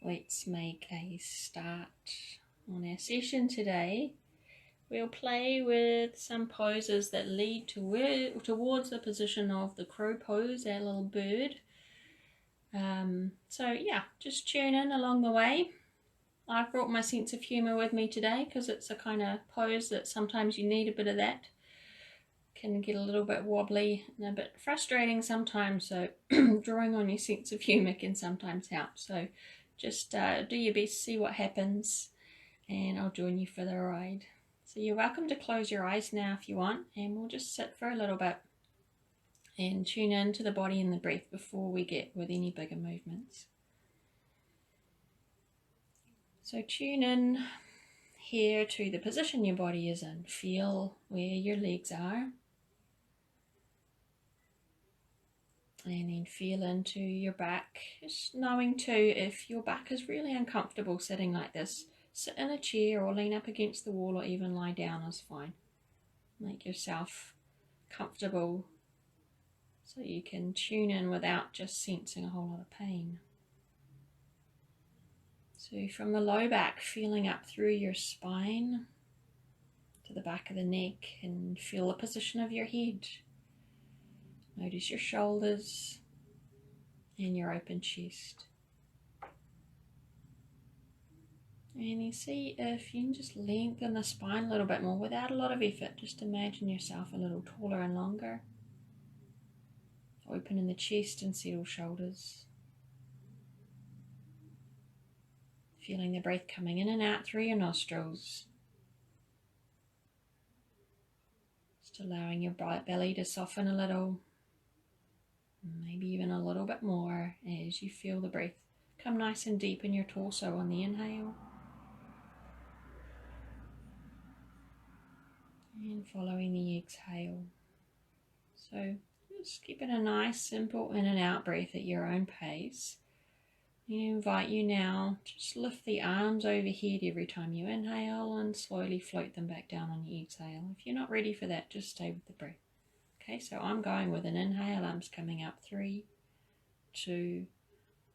let's make a start on our session today. We'll play with some poses that lead towards the position of the crow pose, our little bird. So yeah, just tune in along the way. I've brought my sense of humour with me today because it's a kind of pose that sometimes you need a bit of that. Can get a little bit wobbly and a bit frustrating sometimes, so drawing on your sense of humour can sometimes help. So just do your best, see what happens, and I'll join you for the ride. So you're welcome to close your eyes now if you want, and we'll just sit for a little bit and tune in to the body and the breath before we get with any bigger movements. So tune in here to the position your body is in. Feel where your legs are. And then feel into your back, just knowing too if your back is really uncomfortable sitting like this, sit in a chair or lean up against the wall or even lie down is fine. Make yourself comfortable so you can tune in without just sensing a whole lot of pain. So from the low back, feeling up through your spine to the back of the neck, and feel the position of your head. Notice your shoulders and your open chest. And you see if you can just lengthen the spine a little bit more without a lot of effort. Just imagine yourself a little taller and longer. Open in the chest and settle shoulders. Feeling the breath coming in and out through your nostrils. Just allowing your belly to soften a little. Maybe even a little bit more as you feel the breath come nice and deep in your torso on the inhale. And following the exhale. So just keeping a nice simple in and out breath at your own pace. I invite you now to just lift the arms overhead every time you inhale and slowly float them back down on your exhale. If you're not ready for that, just stay with the breath. Okay, so I'm going with an inhale, arms coming up, 3, 2,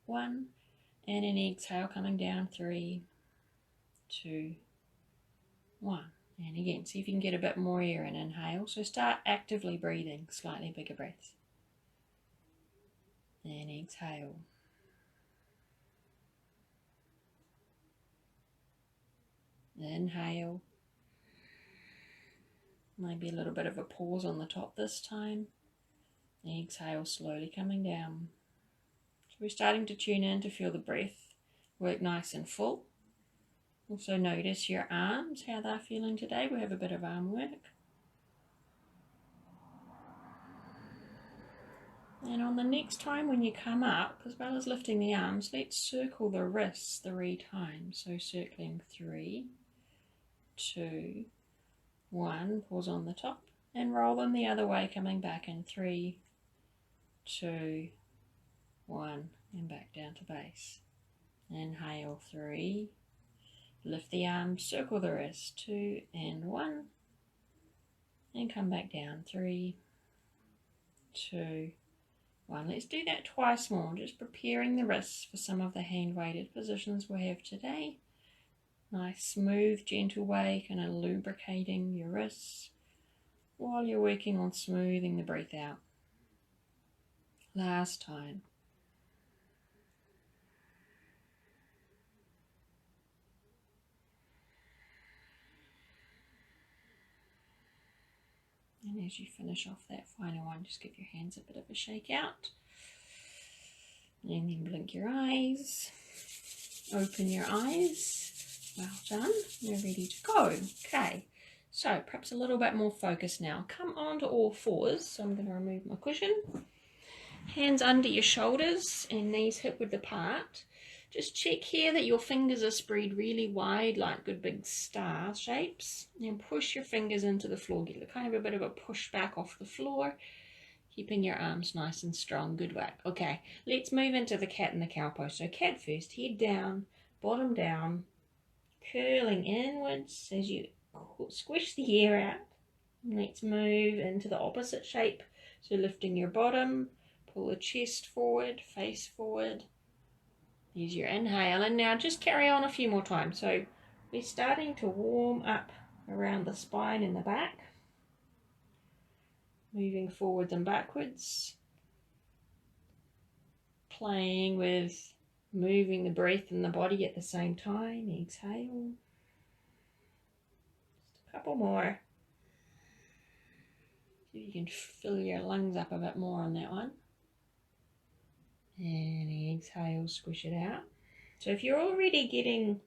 1, and an exhale coming down, 3, 2, 1. And again, see if you can get a bit more air in inhale. So start actively breathing, slightly bigger breaths. And exhale. Inhale. Maybe a little bit of a pause on the top this time. Exhale, slowly coming down. So we're starting to tune in to feel the breath work nice and full. Also notice your arms, how they're feeling today. We have a bit of arm work. And on the next time when you come up, as well as lifting the arms, let's circle the wrists 3 times. So circling 3, 2, 1, pause on the top, and roll them the other way, coming back in 3, 2, 1, and back down to base. Inhale, 3, lift the arms, circle the wrists, 2 and 1, and come back down, 3, 2, 1. Let's do that twice more, just preparing the wrists for some of the hand-weighted positions we have today. Nice, smooth, gentle way, kind of lubricating your wrists while you're working on smoothing the breath out. Last time. And as you finish off that final one, just give your hands a bit of a shake out. And then blink your eyes. Open your eyes. Well done. You're ready to go. Okay. So perhaps a little bit more focus now. Come onto all fours. So I'm going to remove my cushion. Hands under your shoulders and knees hip width apart. Just check here that your fingers are spread really wide, like good big star shapes. And push your fingers into the floor. Get kind of a bit of a push back off the floor. Keeping your arms nice and strong. Good work. Okay, let's move into the cat and the cow pose. So cat first, head down, bottom down, curling inwards as you squish the air out. Let's move into the opposite shape. So lifting your bottom, pull the chest forward, face forward, There's your inhale, and now just carry on a few more times. So we're starting to warm up around the spine and the back, moving forwards and backwards, playing with moving the breath and the body at the same time. Exhale. Just a couple more. See if you can fill your lungs up a bit more on that one. And exhale, squish it out. So if you're already getting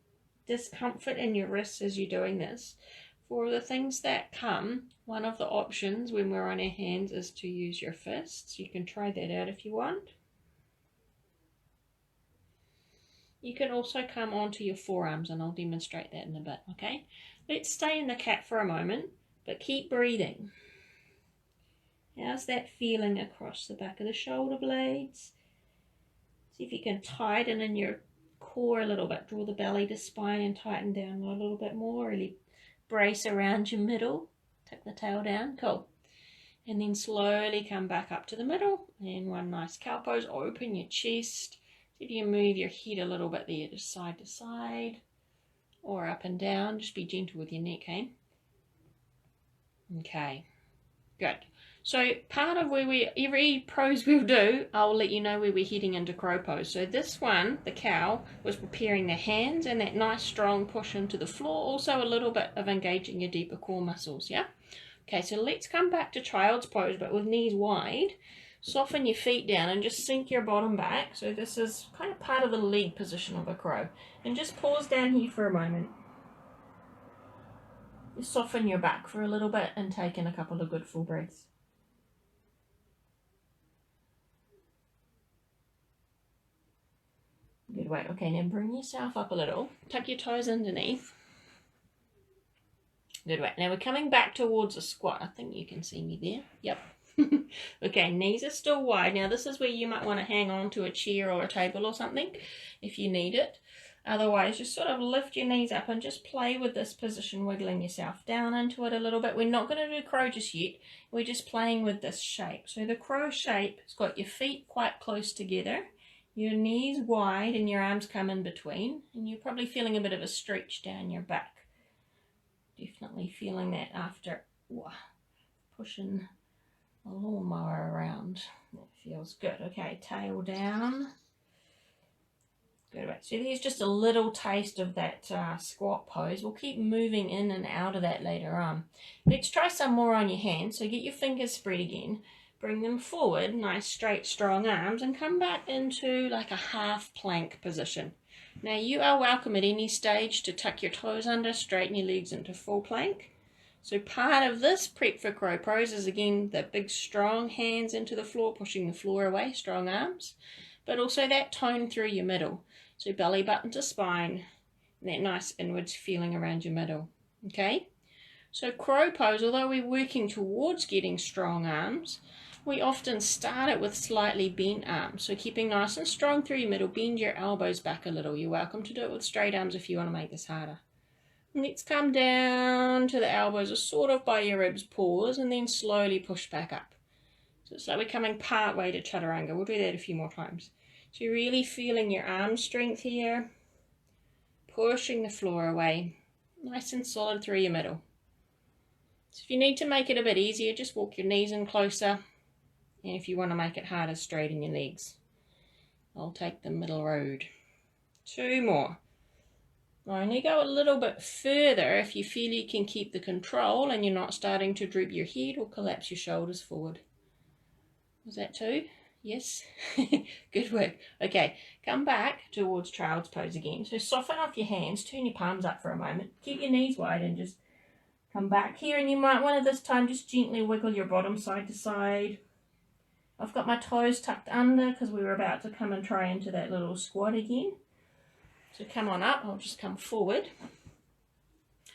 discomfort in your wrists as you're doing this, for the things that come, one of the options when we're on our hands is to use your fists. You can try that out if you want. You can also come onto your forearms, and I'll demonstrate that in a bit, okay? Let's stay in the cat for a moment, but keep breathing. How's that feeling across the back of the shoulder blades? See if you can tighten in your core a little bit. Draw the belly to spine and tighten down a little bit more. Really brace around your middle. Tuck the tail down. Cool. And then slowly come back up to the middle. And one nice cow pose. Open your chest. See if you can move your head a little bit there, just side to side or up and down. Just be gentle with your neck, okay? Okay, good. So part of where every pose we'll do, I'll let you know where we're heading into crow pose. So this one, the cow, was preparing the hands and that nice strong push into the floor. Also a little bit of engaging your deeper core muscles, yeah? Okay, so let's come back to child's pose, but with knees wide. Soften your feet down and just sink your bottom back. So this is kind of part of the leg position of a crow. And just pause down here for a moment. Just soften your back for a little bit and take in a couple of good full breaths. Good way. Okay, now bring yourself up a little. Tuck your toes underneath. Good way. Now we're coming back towards a squat. I think you can see me there. Yep. Okay, knees are still wide. Now this is where you might want to hang on to a chair or a table or something if you need it. Otherwise, just sort of lift your knees up and just play with this position, wiggling yourself down into it a little bit. We're not going to do crow just yet. We're just playing with this shape. So the crow shape has got your feet quite close together, your knees wide, and your arms come in between. And you're probably feeling a bit of a stretch down your back. Definitely feeling that after pushing a lawnmower around. That feels good. Okay, tail down. Good. So there's just a little taste of that squat pose. We'll keep moving in and out of that later on. Let's try some more on your hands. So get your fingers spread again. Bring them forward, nice straight strong arms, and come back into like a half plank position. Now you are welcome at any stage to tuck your toes under, straighten your legs into full plank. So part of this prep for crow pose is again the big strong hands into the floor, pushing the floor away, strong arms, but also that tone through your middle. So belly button to spine, and that nice inwards feeling around your middle. Okay, so crow pose, although we're working towards getting strong arms, we often start it with slightly bent arms. So keeping nice and strong through your middle, bend your elbows back a little. You're welcome to do it with straight arms if you want to make this harder. Let's come down to the elbows, or sort of by your ribs, pause, and then slowly push back up. So it's like we're coming part way to chaturanga. We'll do that a few more times. So you're really feeling your arm strength here, pushing the floor away, nice and solid through your middle. So if you need to make it a bit easier, just walk your knees in closer, and if you want to make it harder, straighten your legs. I'll take the middle road. 2 more. Only go a little bit further if you feel you can keep the control and you're not starting to droop your head or collapse your shoulders forward. Was that 2? Yes. Good work. Okay, come back towards child's pose again. So soften off your hands, turn your palms up for a moment, keep your knees wide and just come back here, and you might want to this time just gently wiggle your bottom side to side. I've got my toes tucked under because we were about to come and try into that little squat again. So come on up, I'll just come forward.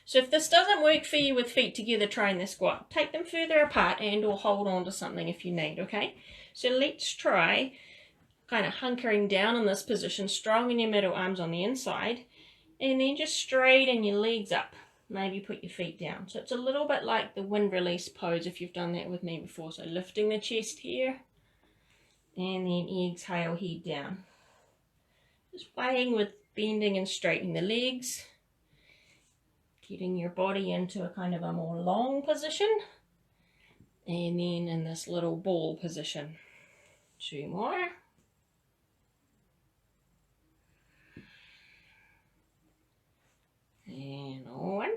So if this doesn't work for you with feet together, try in the squat. Take them further apart and or hold on to something if you need, okay? So let's try kind of hunkering down in this position, strong in your middle, arms on the inside, and then just straighten your legs up. Maybe put your feet down. So it's a little bit like the wind release pose if you've done that with me before. So lifting the chest here, and then exhale, head down. Just playing with bending and straightening the legs, getting your body into a kind of a more long position, and then in this little ball position. 2 more. And 1.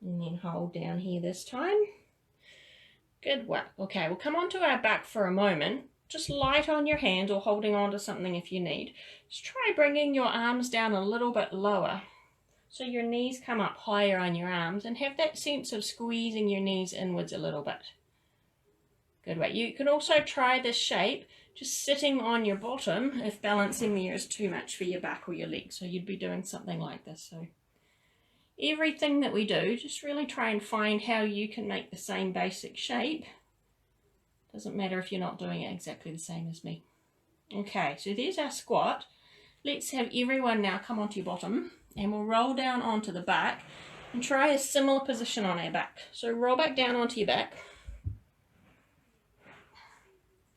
And then hold down here this time. Good work. Okay, we'll come onto our back for a moment. Just light on your hand or holding on to something if you need. Just try bringing your arms down a little bit lower so your knees come up higher on your arms, and have that sense of squeezing your knees inwards a little bit. Good work. You can also try this shape just sitting on your bottom if balancing there is too much for your back or your legs. So you'd be doing something like this. So everything that we do, just really try and find how you can make the same basic shape. Doesn't matter if you're not doing it exactly the same as me. Okay, so there's our squat. Let's have everyone now come onto your bottom, and we'll roll down onto the back and try a similar position on our back. So roll back down onto your back.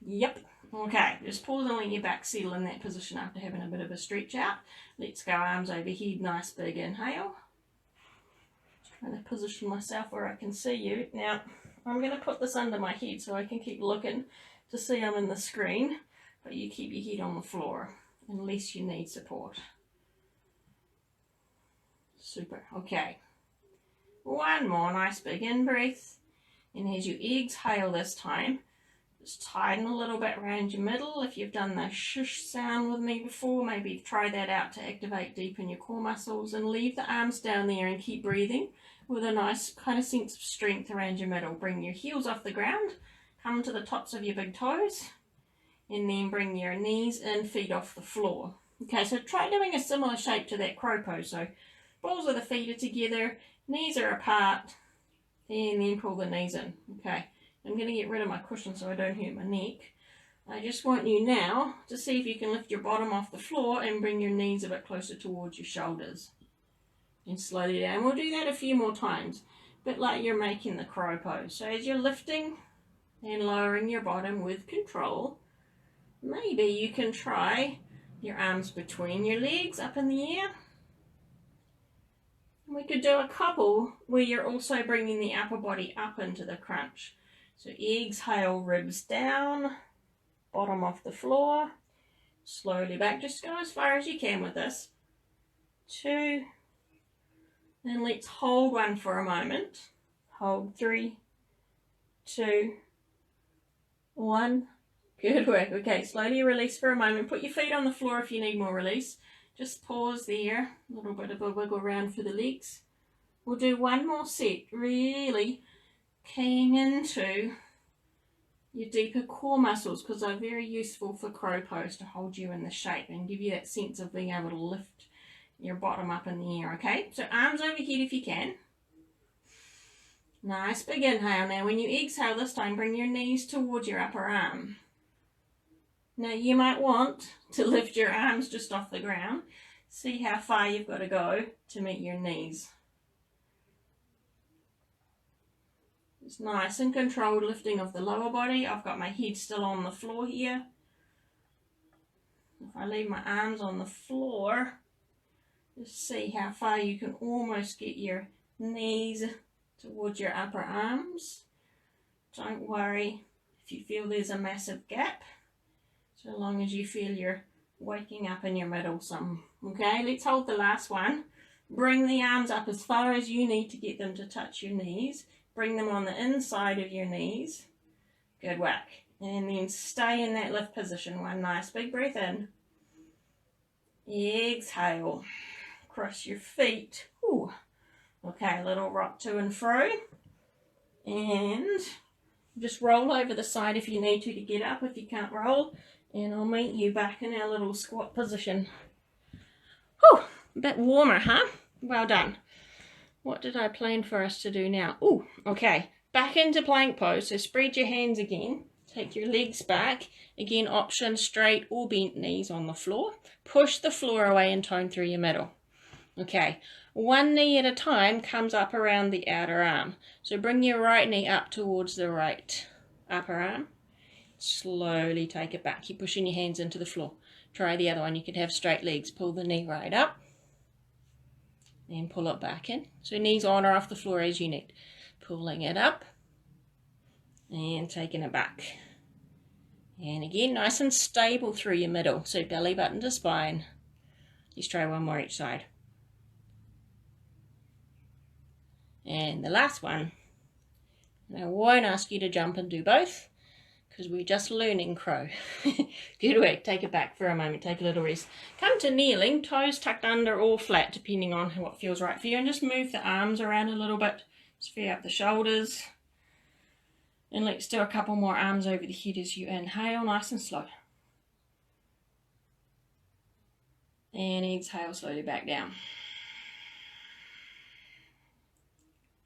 Yep. Okay, just pause and let your back settle in that position after having a bit of a stretch out. Let's go arms overhead, nice big inhale. Trying to position myself where I can see you. Now, I'm going to put this under my head so I can keep looking to see I'm in the screen, but you keep your head on the floor unless you need support. Super. Okay. 1 more nice big in-breath, and as you exhale this time, just tighten a little bit around your middle. If you've done the shush sound with me before, maybe try that out to activate deep in your core muscles, and leave the arms down there and keep breathing with a nice kind of sense of strength around your middle. Bring your heels off the ground, come to the tops of your big toes, and then bring your knees in, feet off the floor. Okay, so try doing a similar shape to that crow pose. So balls of the feet are together, knees are apart, and then pull the knees in. Okay. I'm going to get rid of my cushion so I don't hurt my neck. I just want you now to see if you can lift your bottom off the floor and bring your knees a bit closer towards your shoulders. And slowly down. We'll do that a few more times, a bit like you're making the crow pose. So as you're lifting and lowering your bottom with control, maybe you can try your arms between your legs up in the air. We could do a couple where you're also bringing the upper body up into the crunch. So exhale, ribs down, bottom off the floor, slowly back. Just go as far as you can with this. 2, and let's hold 1 for a moment. Hold 3, 2, 1. Good work. Okay, slowly release for a moment. Put your feet on the floor if you need more release. Just pause there. A little bit of a wiggle around for the legs. We'll do 1 more set, really keying into your deeper core muscles, because they're very useful for crow pose to hold you in the shape and give you that sense of being able to lift your bottom up in the air. Okay, so arms overhead if you can. Nice big inhale. Now when you exhale this time, bring your knees towards your upper arm. Now you might want to lift your arms just off the ground. See how far you've got to go to meet your knees. It's nice and controlled lifting of the lower body. I've got my head still on the floor here. If I leave my arms on the floor, just see how far you can almost get your knees towards your upper arms. Don't worry if you feel there's a massive gap, so long as you feel you're waking up in your middle some. Okay, let's hold the last one. Bring the arms up as far as you need to get them to touch your knees. Bring them on the inside of your knees. Good work. And then stay in that lift position. 1 nice big breath in. Exhale. Cross your feet. Ooh. Okay, a little rock to and fro. And just roll over the side if you need to get up, if you can't roll. And I'll meet you back in our little squat position. Whew, a bit warmer, huh? Well done. What did I plan for us to do now? Ooh, okay. Back into plank pose. So spread your hands again. Take your legs back. Again, option straight or bent knees on the floor. Push the floor away and tone through your middle. Okay. 1 knee at a time comes up around the outer arm. So bring your right knee up towards the right upper arm. Slowly take it back. Keep pushing your hands into the floor. Try the other one. You could have straight legs. Pull the knee right up. And pull it back in. So knees on or off the floor as you need. Pulling it up. And taking it back. And again, nice and stable through your middle. So belly button to spine. Let's try one more each side. And the last one. Now, I won't ask you to jump and do both, because we're just learning crow. Good work. Take it back for a moment. Take a little rest. Come to kneeling, toes tucked under or flat, depending on what feels right for you. And just move the arms around a little bit. Just free up the shoulders. And let's do a couple more arms over the head as you inhale, nice and slow. And exhale slowly back down.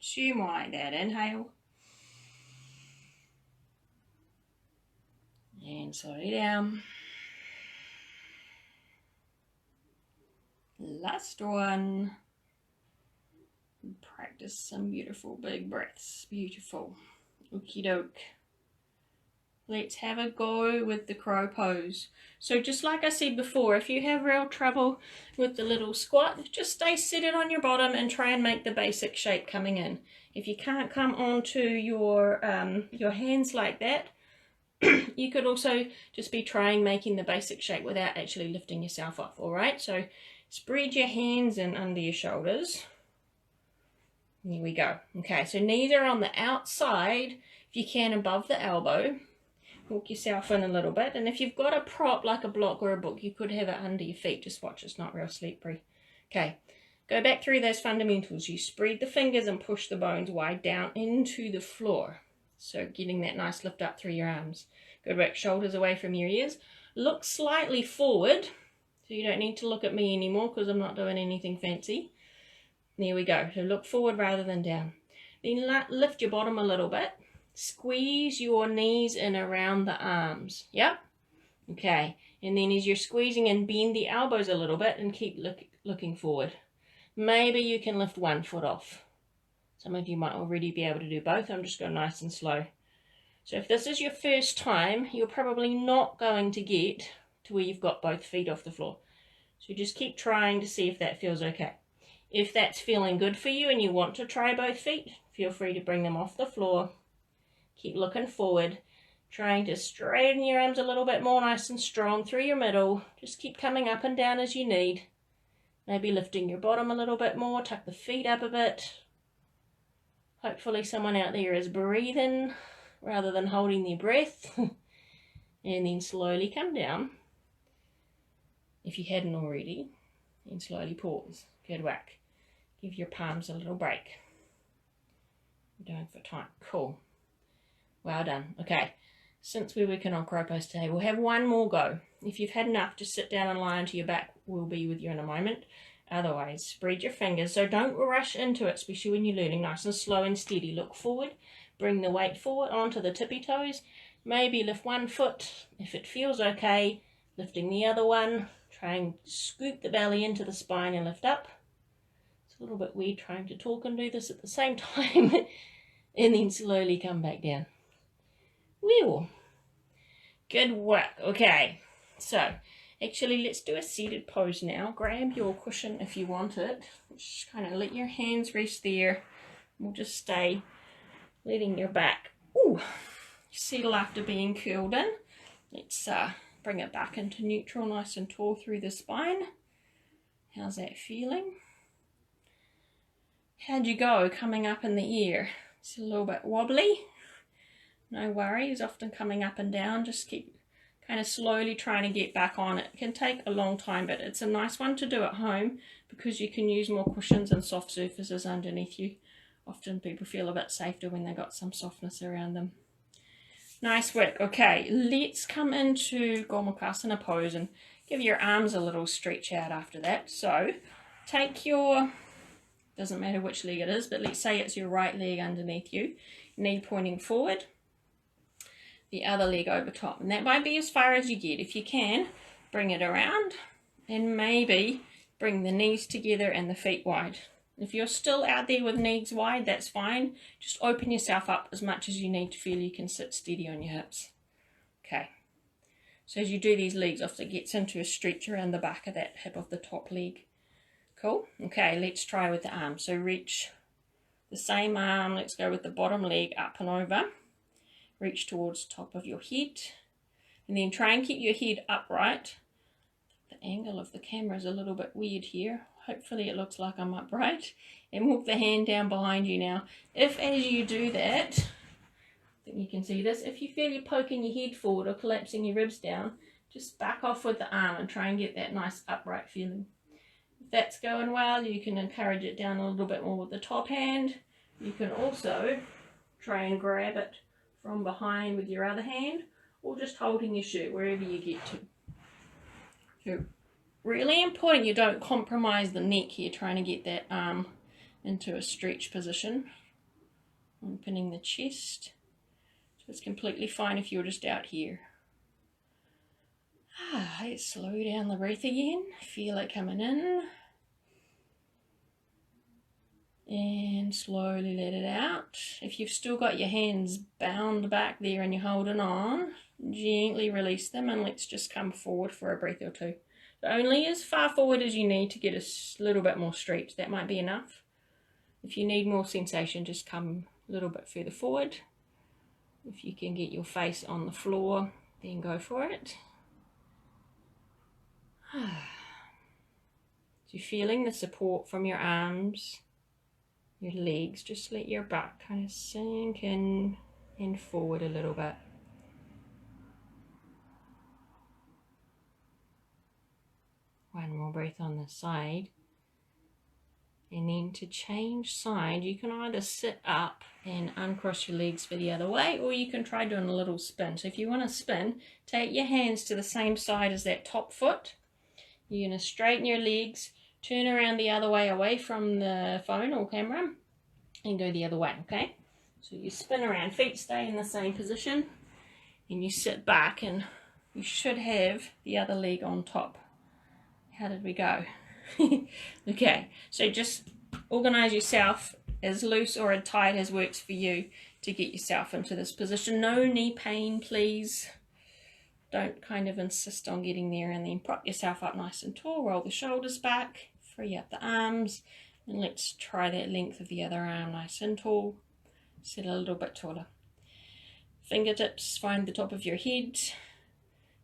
2 more like that. Inhale. And slowly down. Last one. Practice some beautiful big breaths. Beautiful. Okie doke. Let's have a go with the crow pose. So just like I said before, if you have real trouble with the little squat, just stay seated on your bottom and try and make the basic shape coming in. If you can't come onto your hands like that, you could also just be trying making the basic shape without actually lifting yourself off, all right? So spread your hands in under your shoulders. Here we go. Okay, so knees are on the outside, if you can, above the elbow. Walk yourself in a little bit. And if you've got a prop like a block or a book, you could have it under your feet. Just watch, it's not real slippery. Okay, go back through those fundamentals. You spread the fingers and push the bones wide down into the floor. So getting that nice lift up through your arms. Good work. Shoulders away from your ears. Look slightly forward. So you don't need to look at me anymore because I'm not doing anything fancy. There we go. So look forward rather than down. Then lift your bottom a little bit. Squeeze your knees in around the arms. Yep. Okay. And then as you're squeezing in, bend the elbows a little bit and keep looking forward. Maybe you can lift one foot off. Some of you might already be able to do both. I'm just going nice and slow. So if this is your first time, you're probably not going to get to where you've got both feet off the floor. So just keep trying to see if that feels okay. If that's feeling good for you and you want to try both feet, feel free to bring them off the floor. Keep looking forward, trying to straighten your arms a little bit more nice and strong through your middle. Just keep coming up and down as you need. Maybe lifting your bottom a little bit more, tuck the feet up a bit. Hopefully someone out there is breathing rather than holding their breath. And then slowly come down, if you hadn't already, and slowly pause. Good work. Give your palms a little break. You're doing for time. Cool. Well done. Okay, since we're working on crow pose today, we'll have one more go. If you've had enough, just sit down and lie onto your back. We'll be with you in a moment. Otherwise, spread your fingers. So don't rush into it, especially when you're learning. Nice and slow and steady. Look forward. Bring the weight forward onto the tippy toes. Maybe lift one foot if it feels okay. Lifting the other one. Try and scoop the belly into the spine and lift up. It's a little bit weird trying to talk and do this at the same time. And then slowly come back down. Whew. Good work. Okay, so actually let's do a seated pose now. Grab your cushion if you want it. Just kind of let your hands rest there. We'll just stay letting your back settle after being curled in. Let's bring it back into neutral, nice and tall through the spine. How's that feeling? How'd you go coming up in the air? It's a little bit wobbly. No worries, often coming up and down. Just keep kind of slowly trying to get back on. It can take a long time, but it's a nice one to do at home because you can use more cushions and soft surfaces underneath you. Often people feel a bit safer when they've got some softness around them. Nice work. Okay, let's come into Bakasana pose and give your arms a little stretch out after that. So take your, doesn't matter which leg it is, but let's say it's your right leg underneath you, knee pointing forward. The other leg over top, and that might be as far as you get. If you can, bring it around and maybe bring the knees together and the feet wide. If you're still out there with knees wide, that's fine. Just open yourself up as much as you need to feel you can sit steady on your hips. Okay. So as you do these legs off, it gets into a stretch around the back of that hip of the top leg. Cool. Okay, let's try with the arm. So reach the same arm. Let's go with the bottom leg up and over. Reach towards the top of your head. And then try and keep your head upright. The angle of the camera is a little bit weird here. Hopefully it looks like I'm upright. And walk the hand down behind you now. If as you do that, I think you can see this, if you feel you're poking your head forward or collapsing your ribs down, just back off with the arm and try and get that nice upright feeling. If that's going well, you can encourage it down a little bit more with the top hand. You can also try and grab it from behind with your other hand, or just holding your shirt wherever you get to. So really important you don't compromise the neck here, trying to get that arm into a stretch position. Opening the chest. So it's completely fine if you're just out here. Let's slow down the breath again. Feel it coming in. And slowly let it out. If you've still got your hands bound back there and you're holding on, gently release them and let's just come forward for a breath or two. Only as far forward as you need to get a little bit more stretch. That might be enough. If you need more sensation, just come a little bit further forward. If you can get your face on the floor, then go for it. So you're feeling the support from your arms, your legs. Just let your back kind of sink in and forward a little bit. One more breath on the side. And then to change side, you can either sit up and uncross your legs for the other way, or you can try doing a little spin. So if you want to spin, take your hands to the same side as that top foot. You're going to straighten your legs, turn around the other way away from the phone or camera, and go the other way, okay? So you spin around, feet stay in the same position, and you sit back, and you should have the other leg on top. How did we go? Okay, so just organize yourself as loose or as tight as works for you to get yourself into this position. No knee pain, please. Don't kind of insist on getting there, and then prop yourself up nice and tall. Roll the shoulders back, free up the arms, and let's try that length of the other arm nice and tall. Sit a little bit taller. Fingertips find the top of your head.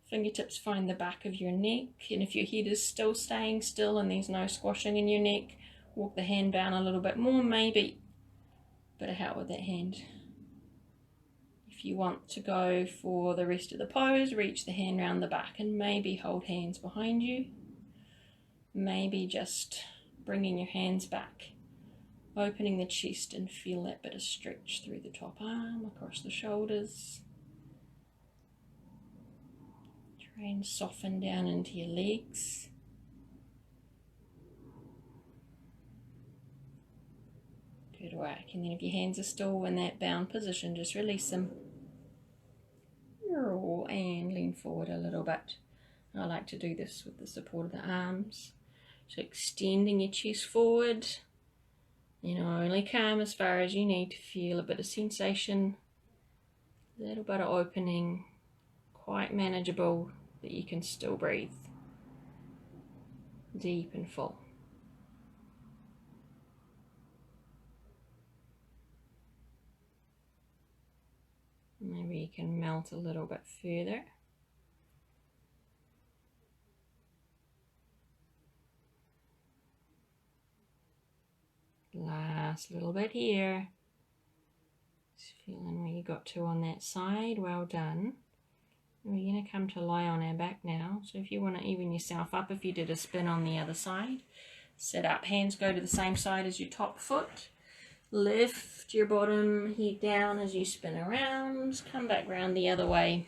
Fingertips find the back of your neck, and if your head is still staying still and there's no squashing in your neck, walk the hand down a little bit more, maybe a bit of help with that hand. If you want to go for the rest of the pose, reach the hand round the back and maybe hold hands behind you. Maybe just bringing your hands back, opening the chest and feel that bit of stretch through the top arm, across the shoulders. Try and soften down into your legs. Good work. And then if your hands are still in that bound position, just release them. And lean forward a little bit. I like to do this with the support of the arms. So extending your chest forward. Only come as far as you need to feel a bit of sensation. A little bit of opening. Quite manageable, that you can still breathe deep and full. Maybe you can melt a little bit further. Last little bit here. Just feeling where you got to on that side. Well done. We're going to come to lie on our back now. So if you want to even yourself up, if you did a spin on the other side, sit up. Hands go to the same side as your top foot. Lift your bottom head down as you spin around. Come back round the other way.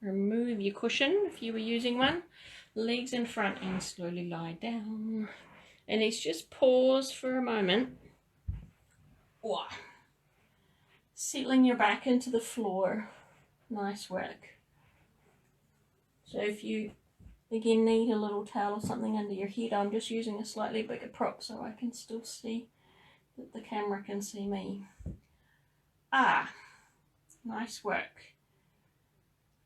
Remove your cushion if you were using one. Legs in front and slowly lie down. And let's just pause for a moment. Wow. Settling your back into the floor. Nice work. So if you, again, need a little towel or something under your head, I'm just using a slightly bigger prop so I can still see, that the camera can see me. Nice work.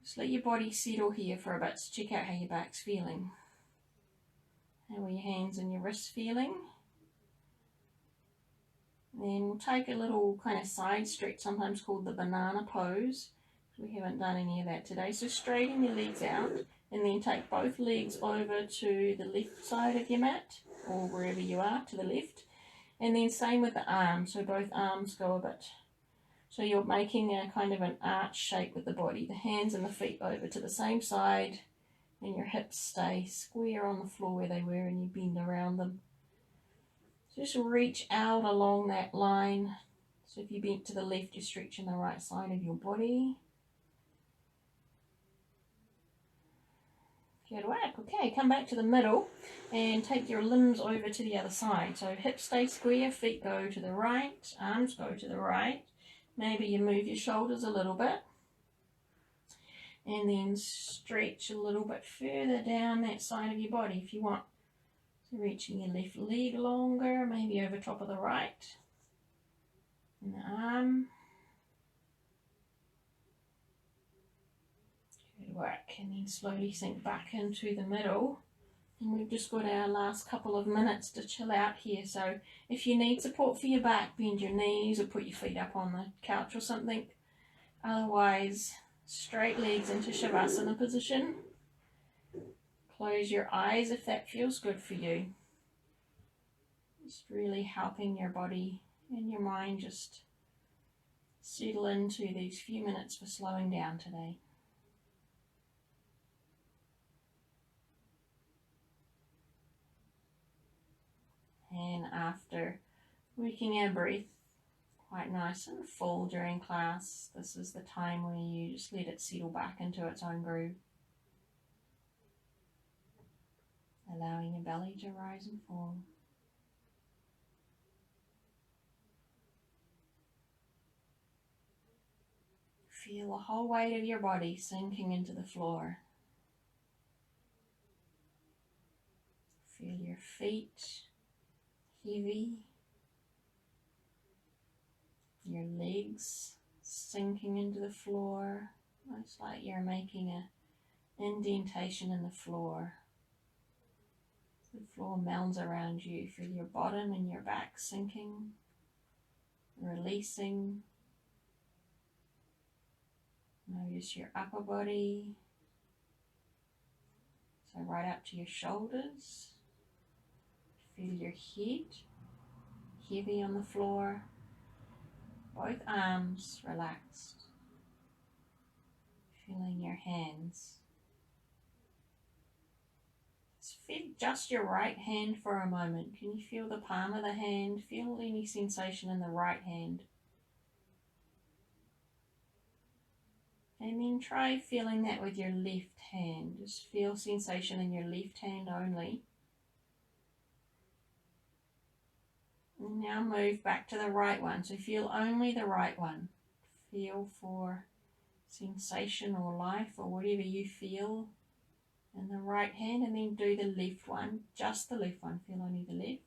Just let your body settle here for a bit to check out how your back's feeling. How are your hands and your wrists feeling? Then we'll take a little kind of side stretch, sometimes called the banana pose. We haven't done any of that today. So straighten your legs out and then take both legs over to the left side of your mat, or wherever you are, to the left. And then same with the arms, so both arms go a bit. So you're making a kind of an arch shape with the body. The hands and the feet over to the same side, and your hips stay square on the floor where they were, and you bend around them. Just reach out along that line. So if you bent to the left, you're stretching the right side of your body. Good work. Okay, come back to the middle and take your limbs over to the other side. So hips stay square, feet go to the right, arms go to the right. Maybe you move your shoulders a little bit. And then stretch a little bit further down that side of your body if you want. So reaching your left leg longer, maybe over top of the right. And the arm. Good work. And then slowly sink back into the middle. And we've just got our last couple of minutes to chill out here. So if you need support for your back, bend your knees or put your feet up on the couch or something. Otherwise, straight legs into Shavasana position. Close your eyes if that feels good for you. Just really helping your body and your mind just settle into these few minutes for slowing down today. And after working our breath quite nice and full during class, this is the time where you just let it settle back into its own groove. Allowing your belly to rise and fall. Feel the whole weight of your body sinking into the floor. Feel your feet heavy, your legs sinking into the floor, almost like you're making an indentation in the floor. The floor melds around you. Feel your bottom and your back sinking, releasing. Notice your upper body, so right up to your shoulders. Feel your head heavy on the floor, both arms relaxed. Feeling your hands. Feel just your right hand for a moment. Can you feel the palm of the hand? Feel any sensation in the right hand. And then try feeling that with your left hand. Just feel sensation in your left hand only. And now move back to the right one. So feel only the right one. Feel for sensation or life or whatever you feel in the right hand, and then do the left one, just the left one. Feel only the left.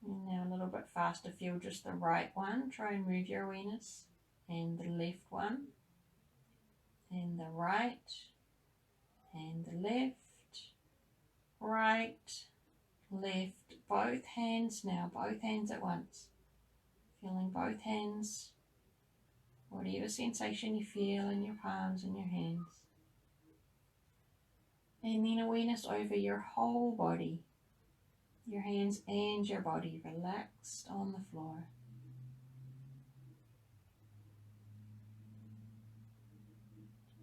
And now a little bit faster, feel just the right one. Try and move your awareness. And the left one, and the right, and the left, right, left, both hands now, both hands at once. Feeling both hands, whatever sensation you feel in your palms and your hands. And then awareness over your whole body, your hands and your body relaxed on the floor.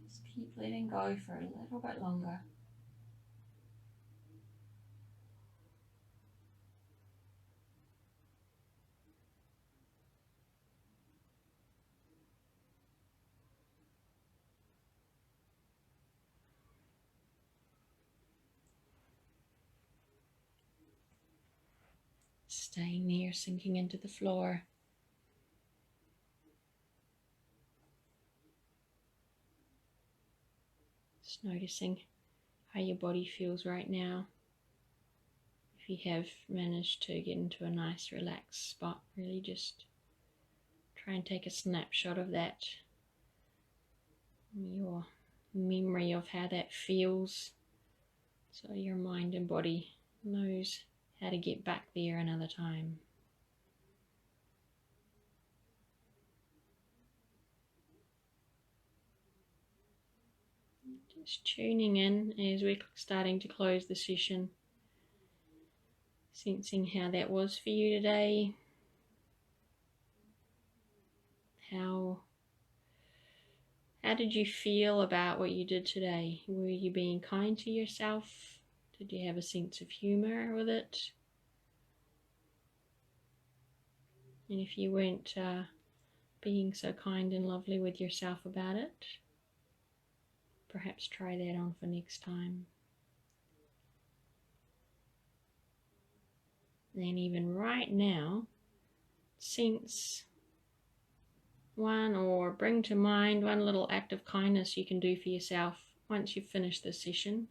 Just keep letting go for a little bit longer. Staying there, sinking into the floor. Just noticing how your body feels right now. If you have managed to get into a nice relaxed spot, really just try and take a snapshot of that. your memory of how that feels, so your mind and body knows how to get back there another time. Just tuning in as we're starting to close the session, sensing how that was for you today. How did you feel about what you did today? Were you being kind to yourself? Did you have a sense of humour with it? And if you weren't being so kind and lovely with yourself about it, perhaps try that on for next time. And even right now, sense one, or bring to mind one little act of kindness you can do for yourself once you've finished this session.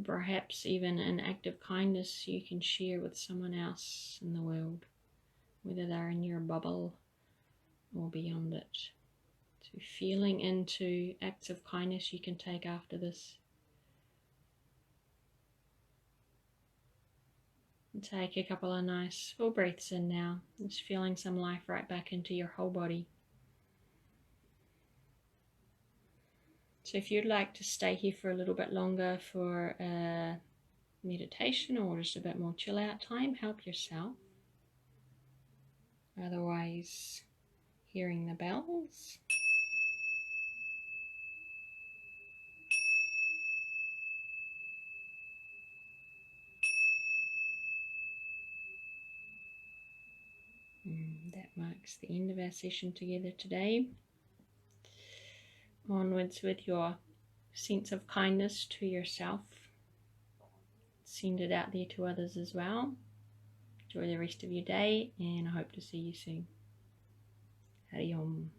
Perhaps even an act of kindness you can share with someone else in the world, whether they're in your bubble or beyond it. So feeling into acts of kindness you can take after this. And take a couple of nice full breaths in now, just feeling some life right back into your whole body. So if you'd like to stay here for a little bit longer for a meditation or just a bit more chill out time, help yourself. Otherwise, hearing the bells. That marks the end of our session together today. Onwards with your sense of kindness to yourself. Send it out there to others as well. Enjoy the rest of your day, and I hope to see you soon. Hari Om.